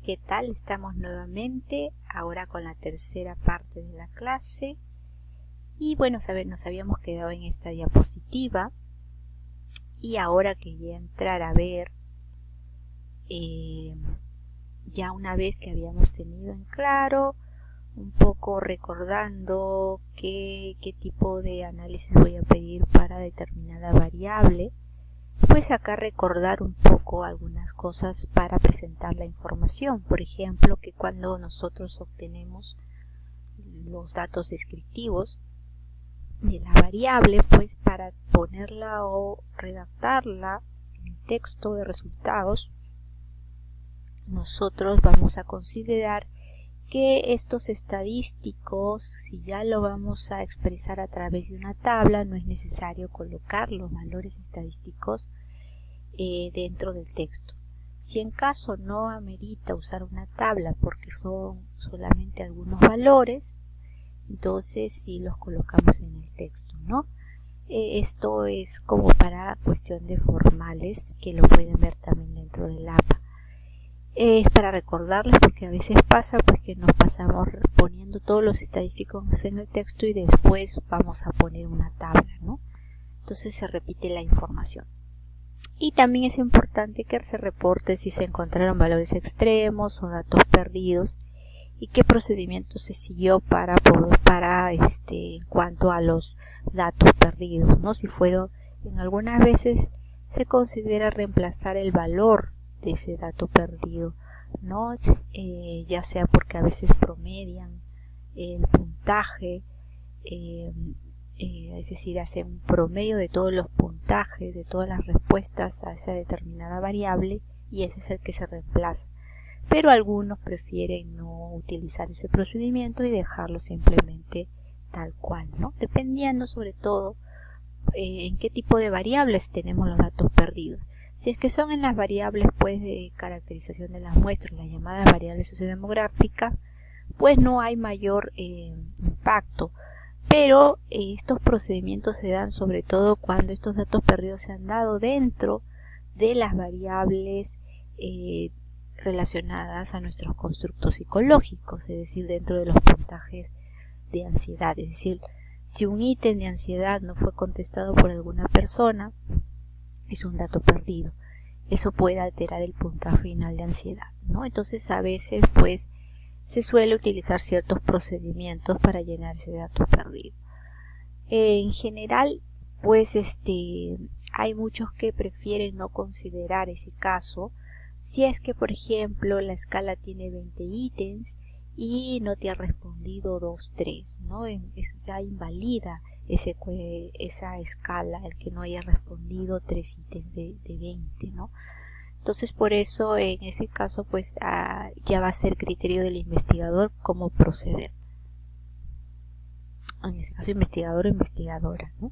¿qué tal? Estamos nuevamente, ahora con la tercera parte de la clase. Y bueno, nos habíamos quedado en esta diapositiva. Y ahora quería entrar a ver, ya una vez que habíamos tenido en claro, un poco recordando qué tipo de análisis voy a pedir para determinada variable. Pues acá recordar un poco algunas cosas para presentar la información. Por ejemplo, que cuando nosotros obtenemos los datos descriptivos de la variable, pues para ponerla o redactarla en el texto de resultados, nosotros vamos a considerar que estos estadísticos, si ya lo vamos a expresar a través de una tabla, no es necesario colocar los valores estadísticos dentro del texto. Si en caso no amerita usar una tabla porque son solamente algunos valores, entonces sí los colocamos en el texto, ¿no? Esto es como para cuestión de formales, que lo pueden ver también dentro del APA. Es para recordarles, porque a veces pasa pues que nos pasamos poniendo todos los estadísticos en el texto y después vamos a poner una tabla, ¿no? Entonces se repite la información. Y también es importante que se reporte si se encontraron valores extremos o datos perdidos y qué procedimiento se siguió para en cuanto a los datos perdidos, ¿no? Si fueron, en algunas veces se considera reemplazar el valor de ese dato perdido, ¿no? Ya sea porque a veces promedian el puntaje, es decir, hacen un promedio de todos los puntajes, de todas las respuestas a esa determinada variable, y ese es el que se reemplaza. Pero algunos prefieren no utilizar ese procedimiento y dejarlo simplemente tal cual, ¿no? Dependiendo sobre todo en qué tipo de variables tenemos los datos perdidos. Si es que son en las variables pues de caracterización de las muestras, las llamadas variables sociodemográficas, pues no hay mayor impacto. Pero estos procedimientos se dan sobre todo cuando estos datos perdidos se han dado dentro de las variables relacionadas a nuestros constructos psicológicos, es decir, dentro de los puntajes de ansiedad. Es decir, si un ítem de ansiedad no fue contestado por alguna persona, es un dato perdido. Eso puede alterar el puntaje final de ansiedad, ¿no? Entonces a veces pues se suele utilizar ciertos procedimientos para llenar ese dato perdido. En general, pues hay muchos que prefieren no considerar ese caso. Si es que, por ejemplo, la escala tiene 20 ítems y no te ha respondido 2, 3, ¿no? Ya invalida esa escala, el que no haya respondido 3 ítems de 20, ¿no? Entonces, por eso, en ese caso, pues ya va a ser criterio del investigador cómo proceder. En ese caso, investigador o investigadora, ¿no?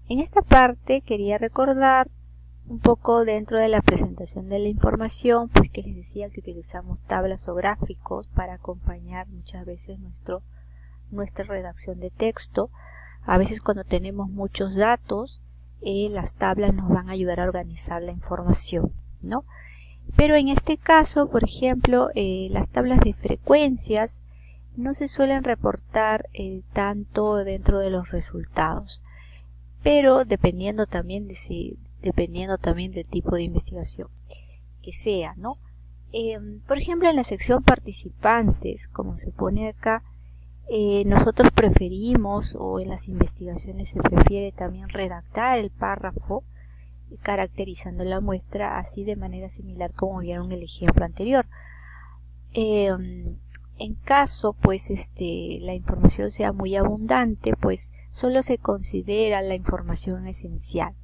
En esta parte quería recordar un poco dentro de la presentación de la información, pues que les decía que utilizamos tablas o gráficos para acompañar muchas veces nuestra redacción de texto. A veces cuando tenemos muchos datos, las tablas nos van a ayudar a organizar la información, ¿no? Pero en este caso, por ejemplo, las tablas de frecuencias no se suelen reportar tanto dentro de los resultados, pero dependiendo también del tipo de investigación que sea, ¿no? Por ejemplo, en la sección participantes, como se pone acá, nosotros preferimos, o en las investigaciones se prefiere también redactar el párrafo caracterizando la muestra así de manera similar como vieron el ejemplo anterior. En caso pues la información sea muy abundante, pues solo se considera la información esencial,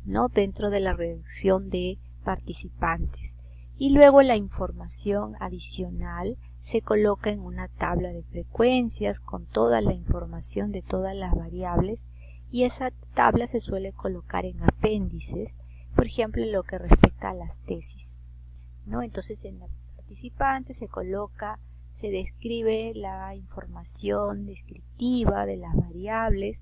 ¿no? Dentro de la redacción de participantes, y luego la información adicional se coloca en una tabla de frecuencias con toda la información de todas las variables, y esa tabla se suele colocar en apéndices, por ejemplo en lo que respecta a las tesis, ¿no? Entonces en la participante se describe la información descriptiva de las variables,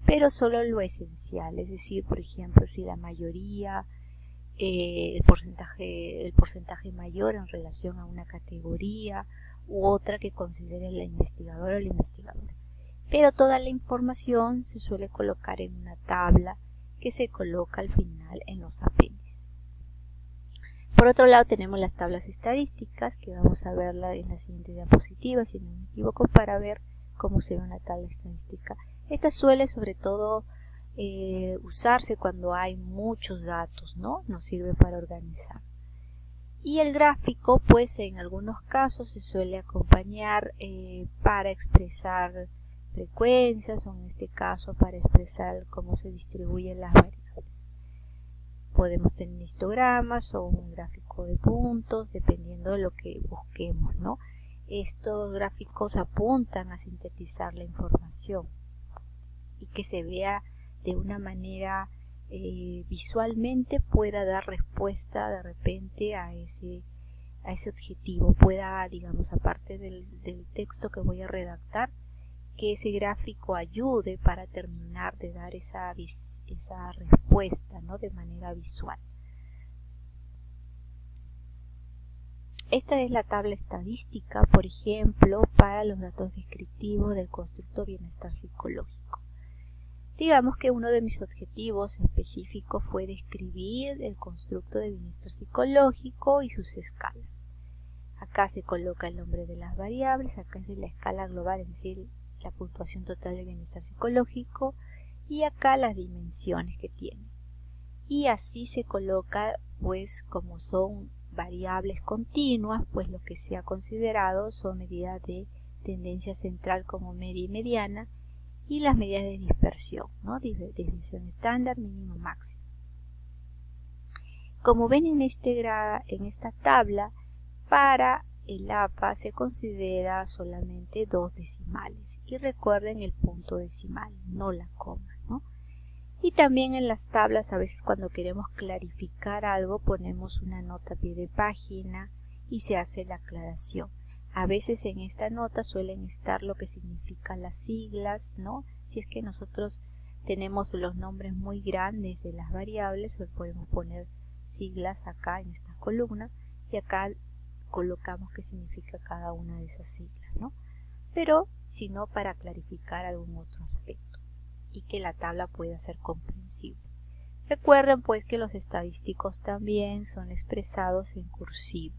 pero solo lo esencial, es decir, por ejemplo, si la mayoría el porcentaje mayor en relación a una categoría u otra que considere la investigadora o el investigador. Pero toda la información se suele colocar en una tabla que se coloca al final en los apéndices. Por otro lado tenemos las tablas estadísticas, que vamos a verla en la siguiente diapositiva, si no me equivoco, para ver cómo se ve una tabla estadística. Esta suele sobre todo usarse cuando hay muchos datos, ¿no? Nos sirve para organizar. Y el gráfico, pues en algunos casos se suele acompañar para expresar frecuencias, o en este caso para expresar cómo se distribuyen las variables. Podemos tener histogramas o un gráfico de puntos, dependiendo de lo que busquemos, ¿no? Estos gráficos apuntan a sintetizar la información y que se vea de una manera visualmente, pueda dar respuesta de repente a ese objetivo, pueda, digamos, aparte del texto que voy a redactar, que ese gráfico ayude para terminar de dar esa respuesta, ¿no? De manera visual. Esta es la tabla estadística, por ejemplo, para los datos descriptivos del constructo bienestar psicológico. Digamos que uno de mis objetivos específicos fue describir el constructo de bienestar psicológico y sus escalas. Acá se coloca el nombre de las variables, acá es de la escala global, es decir, la puntuación total de bienestar psicológico, y acá las dimensiones que tiene. Y así se coloca, pues como son variables continuas, pues lo que se ha considerado son medidas de tendencia central como media y mediana, y las medidas de dispersión, ¿no? Desviación estándar, mínimo, máximo. Como ven en esta tabla, para el APA se considera solamente 2 decimales. Y recuerden el punto decimal, no la coma, ¿no? Y también en las tablas, a veces cuando queremos clarificar algo, ponemos una nota a pie de página y se hace la aclaración. A veces en esta nota suelen estar lo que significan las siglas, ¿no? Si es que nosotros tenemos los nombres muy grandes de las variables, pues podemos poner siglas acá en esta columna y acá colocamos qué significa cada una de esas siglas, ¿no? Pero si no, para clarificar algún otro aspecto y que la tabla pueda ser comprensible. Recuerden pues que los estadísticos también son expresados en cursiva,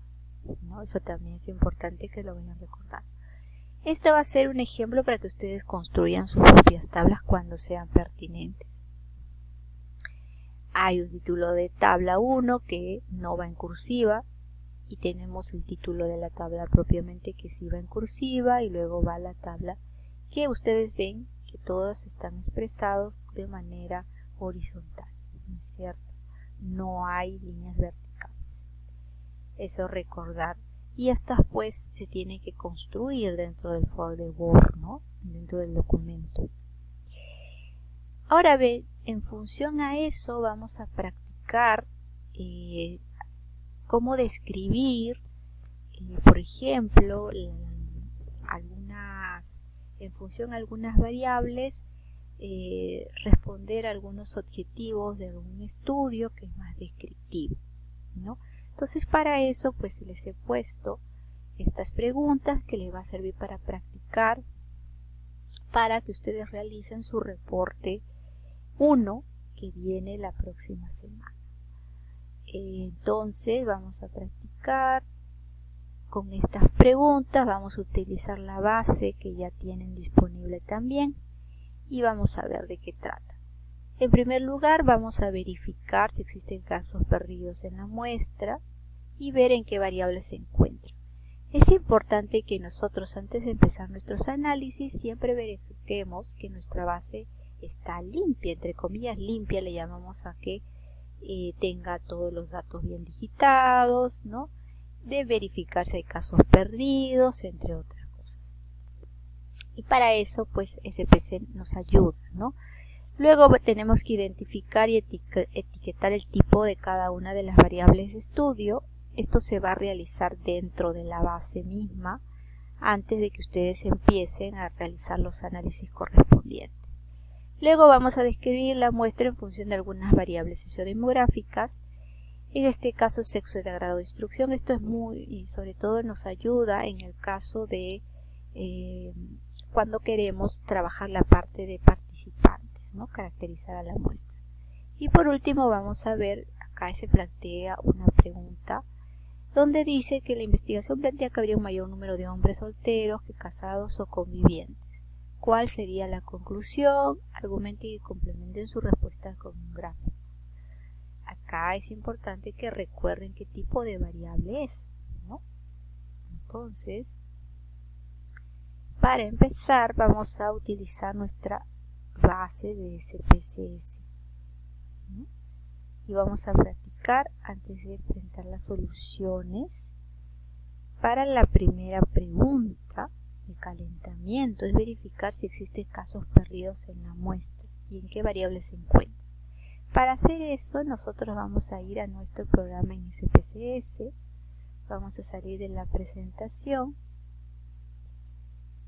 ¿no? Eso también es importante que lo vayan recordando. Este va a ser un ejemplo para que ustedes construyan sus propias tablas cuando sean pertinentes. Hay un título de tabla 1 que no va en cursiva, y tenemos el título de la tabla propiamente que sí va en cursiva, y luego va la tabla que ustedes ven que todos están expresados de manera horizontal, ¿no es cierto? No hay líneas verticales. Eso recordar. Y estas pues se tienen que construir dentro del file de Word, ¿no? Dentro del documento. Ahora bien, en función a eso vamos a practicar cómo describir, por ejemplo, en función a algunas variables, responder a algunos objetivos de algún estudio que es más descriptivo, ¿no? Entonces para eso pues les he puesto estas preguntas que les va a servir para practicar, para que ustedes realicen su reporte 1 que viene la próxima semana. Entonces vamos a practicar con estas preguntas, vamos a utilizar la base que ya tienen disponible también y vamos a ver de qué trata. En primer lugar vamos a verificar si existen casos perdidos en la muestra y ver en qué variables se encuentran. Es importante que nosotros, antes de empezar nuestros análisis, siempre verifiquemos que nuestra base está limpia, entre comillas limpia, le llamamos a que tenga todos los datos bien digitados, ¿no? De verificar si hay casos perdidos, entre otras cosas. Y para eso, pues, SPC nos ayuda, ¿no? Luego tenemos que identificar y etiquetar el tipo de cada una de las variables de estudio. Esto se va a realizar dentro de la base misma antes de que ustedes empiecen a realizar los análisis correspondientes. Luego vamos a describir la muestra en función de algunas variables sociodemográficas. En este caso, sexo de grado de instrucción. Esto es y sobre todo nos ayuda en el caso de cuando queremos trabajar la parte de participantes, ¿no? Caracterizar a la muestra. Y por último vamos a ver, acá se plantea una pregunta donde dice que la investigación plantea que habría un mayor número de hombres solteros que casados o convivientes. ¿Cuál sería la conclusión? Argumenten y complementen su respuesta con un gráfico. Acá es importante que recuerden qué tipo de variable es, ¿no? Entonces, para empezar vamos a utilizar nuestra base de SPSS, ¿no? Y vamos a practicar antes de presentar las soluciones. Para la primera pregunta de calentamiento es verificar si existen casos perdidos en la muestra y en qué variable se encuentra. Para hacer eso nosotros vamos a ir a nuestro programa en SPSS, vamos a salir de la presentación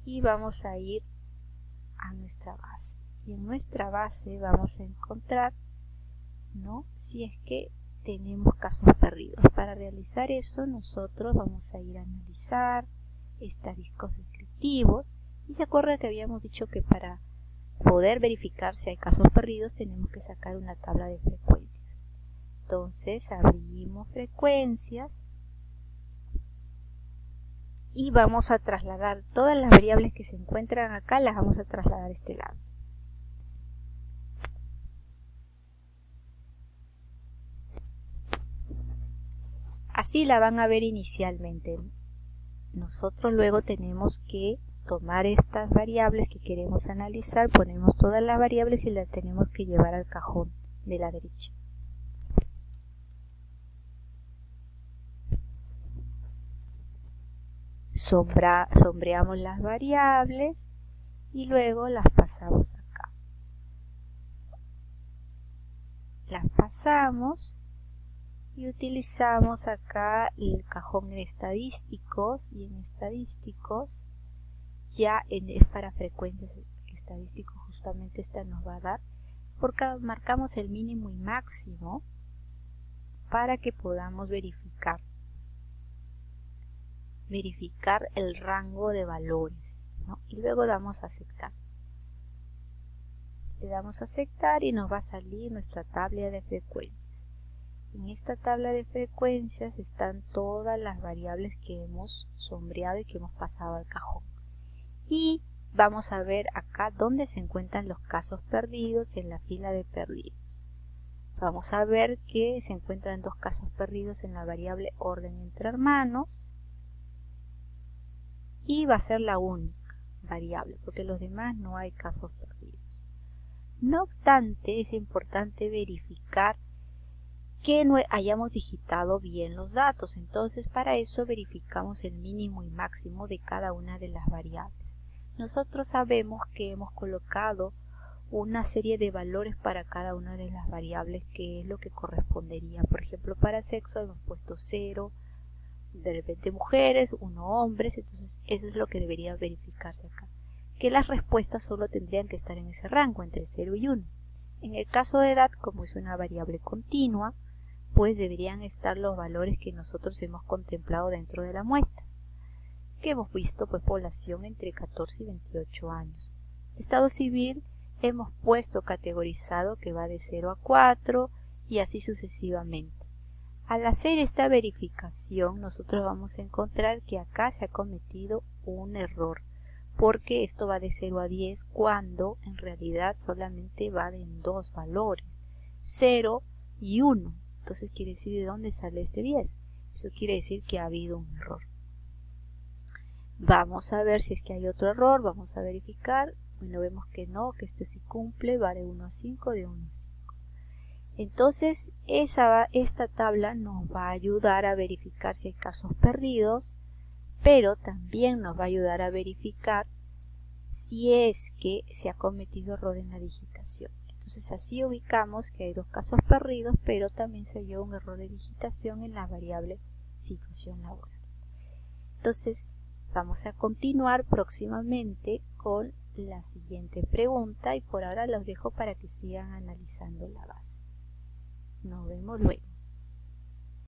y vamos a ir a nuestra base. Y en nuestra base vamos a encontrar, ¿no?, si es que tenemos casos perdidos. Para realizar eso nosotros vamos a ir a analizar estadísticos descriptivos y se acuerda que habíamos dicho que para poder verificar si hay casos perdidos tenemos que sacar una tabla de frecuencias. Entonces abrimos frecuencias y vamos a trasladar todas las variables que se encuentran acá, las vamos a trasladar a este lado. Así la van a ver inicialmente. Nosotros luego tenemos que tomar estas variables que queremos analizar, ponemos todas las variables y las tenemos que llevar al cajón de la derecha. Sombreamos las variables y luego las pasamos acá. Las pasamos y utilizamos acá el cajón de estadísticos, y en estadísticos ya es para frecuencias estadísticos, justamente esta nos va a dar, porque marcamos el mínimo y máximo para que podamos verificar el rango de valores, ¿no? Y luego damos a aceptar. Le damos a aceptar y nos va a salir nuestra tabla de frecuencias. En esta tabla de frecuencias están todas las variables que hemos sombreado y que hemos pasado al cajón. Y vamos a ver acá dónde se encuentran los casos perdidos en la fila de perdidos. Vamos a ver que se encuentran dos casos perdidos en la variable orden entre hermanos y va a ser la única variable porque los demás no hay casos perdidos. No obstante, es importante verificar que no hayamos digitado bien los datos. Entonces, para eso verificamos el mínimo y máximo de cada una de las variables. Nosotros sabemos que hemos colocado una serie de valores para cada una de las variables, que es lo que correspondería. Por ejemplo, para sexo hemos puesto 0, de repente mujeres, 1 hombres, entonces eso es lo que debería verificarse acá. Que las respuestas solo tendrían que estar en ese rango, entre 0 y 1. En el caso de edad, como es una variable continua, pues deberían estar los valores que nosotros hemos contemplado dentro de la muestra, que hemos visto pues población entre 14 y 28 años. Estado civil hemos puesto categorizado que va de 0 a 4 y así sucesivamente. Al hacer esta verificación nosotros vamos a encontrar que acá se ha cometido un error, porque esto va de 0 a 10 cuando en realidad solamente va en dos valores, 0 y 1. Entonces quiere decir, ¿de dónde sale este 10? Eso quiere decir que ha habido un error. Vamos a ver si es que hay otro error, vamos a verificar. Bueno, vemos que no, que este sí cumple, va de 1 a 5, de 1 a 5. Entonces esta tabla nos va a ayudar a verificar si hay casos perdidos, pero también nos va a ayudar a verificar si es que se ha cometido error en la digitación. Entonces así ubicamos que hay dos casos perdidos, pero también se dio un error de digitación en la variable situación laboral. Entonces vamos a continuar próximamente con la siguiente pregunta y por ahora los dejo para que sigan analizando la base. Nos vemos luego.